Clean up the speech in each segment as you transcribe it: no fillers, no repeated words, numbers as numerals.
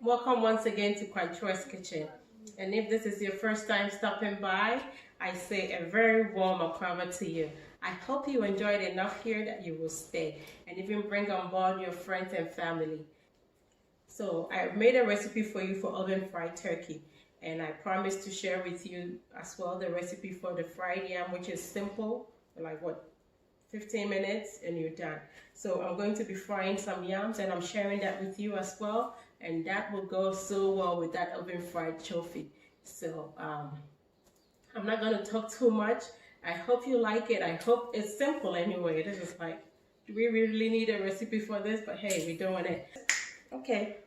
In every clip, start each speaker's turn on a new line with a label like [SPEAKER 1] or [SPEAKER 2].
[SPEAKER 1] Welcome once again to Quantro's Kitchen. And if this is your first time stopping by, I say a very warm welcome to you. I hope you enjoyed enough here that you will stay and even bring on board your friends and family. So I've made a recipe for you for oven fried turkey, and I promise to share with you as well the recipe for the fried yam, which is simple, like what, 15 minutes and you're done. So I'm going to be frying some yams and I'm sharing that with you as well, and that will go so well with that oven fried tsofi. So I'm not going to talk too much. I hope you like it. I hope it's simple anyway. This is like, do we really need a recipe for this? But hey, we're doing it. Okay,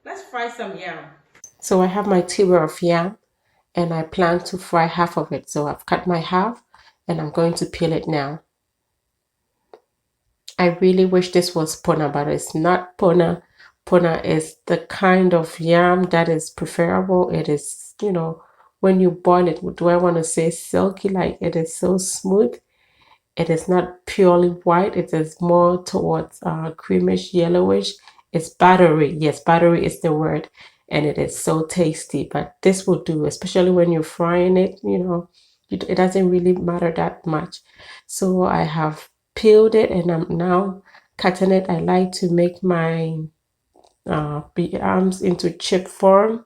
[SPEAKER 1] let's fry some yam. So I have my tuber of yam and I plan to fry half of it. So I've cut my half and I'm going to peel it now. I really wish this was puna, but it's not puna. Puna is the kind of yam that is preferable. It is, when you boil it, do I want to say silky? Like it is so smooth. It is not purely white. It is more towards creamish, yellowish. It's buttery. Yes, buttery is the word. And it is so tasty. But this will do, especially when you're frying it, it doesn't really matter that much. So I have peeled it and I'm now cutting it. I like to make my arms into chip form.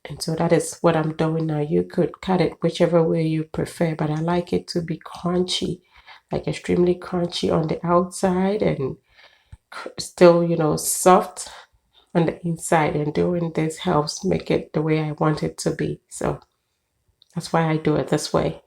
[SPEAKER 1] And so that is what I'm doing now. You could cut it whichever way you prefer, but I like it to be crunchy, like extremely crunchy on the outside and still, soft on the inside. And doing this helps make it the way I want it to be. So that's why I do it this way.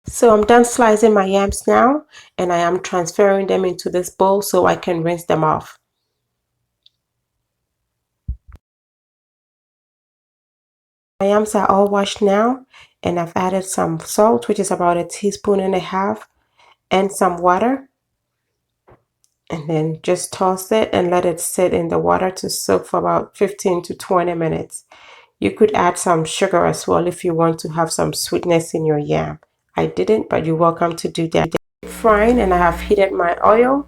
[SPEAKER 1] So I'm done slicing my yams now, and I am transferring them into this bowl so I can rinse them off. My yams are all washed now, and I've added some salt, which is about 1.5 teaspoons, and some water. And then just toss it and let it sit in the water to soak for about 15 to 20 minutes. You could add some sugar as well if you want to have some sweetness in your yam. I didn't, but you're welcome to do that. Frying, and I have heated my oil,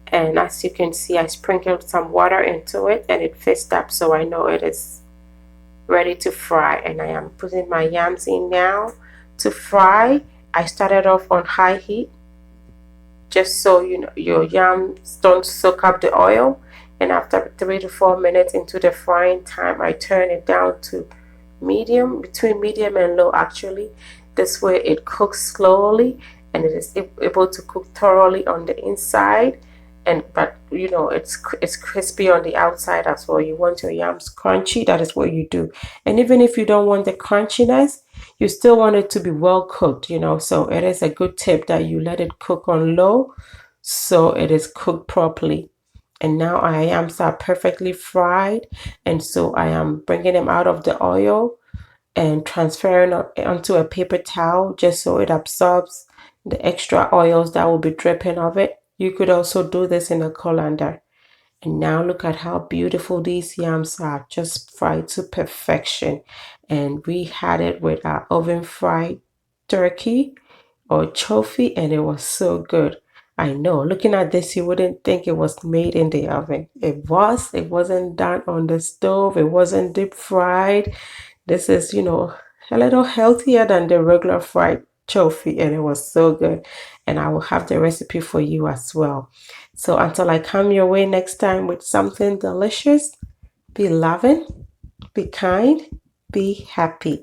[SPEAKER 1] and as you can see, I sprinkled some water into it and it fizzed up, so I know it is ready to fry. And I am putting my yams in now to fry. I started off on high heat just so you know your yams don't soak up the oil, and after 3 to 4 minutes into the frying time, I turn it down to medium, between medium and low actually. This way it cooks slowly and it is able to cook thoroughly on the inside, and but it's crispy on the outside as well. You want your yams crunchy, that is what you do. And even if you don't want the crunchiness, you still want it to be well cooked. So it is a good tip that you let it cook on low so it is cooked properly. And now our yams are perfectly fried, and so I am bringing them out of the oil and transferring onto a paper towel just so it absorbs the extra oils that will be dripping of it. You could also do this in a colander. And now look at how beautiful these yams are, just fried to perfection. And we had it with our oven fried turkey or tsofi, and it was so good. I know, looking at this, you wouldn't think it was made in the oven. It wasn't done on the stove, it wasn't deep fried. This is, a little healthier than the regular fried tsofi, and it was so good. And I will have the recipe for you as well. So until I come your way next time with something delicious, be loving, be kind, be happy.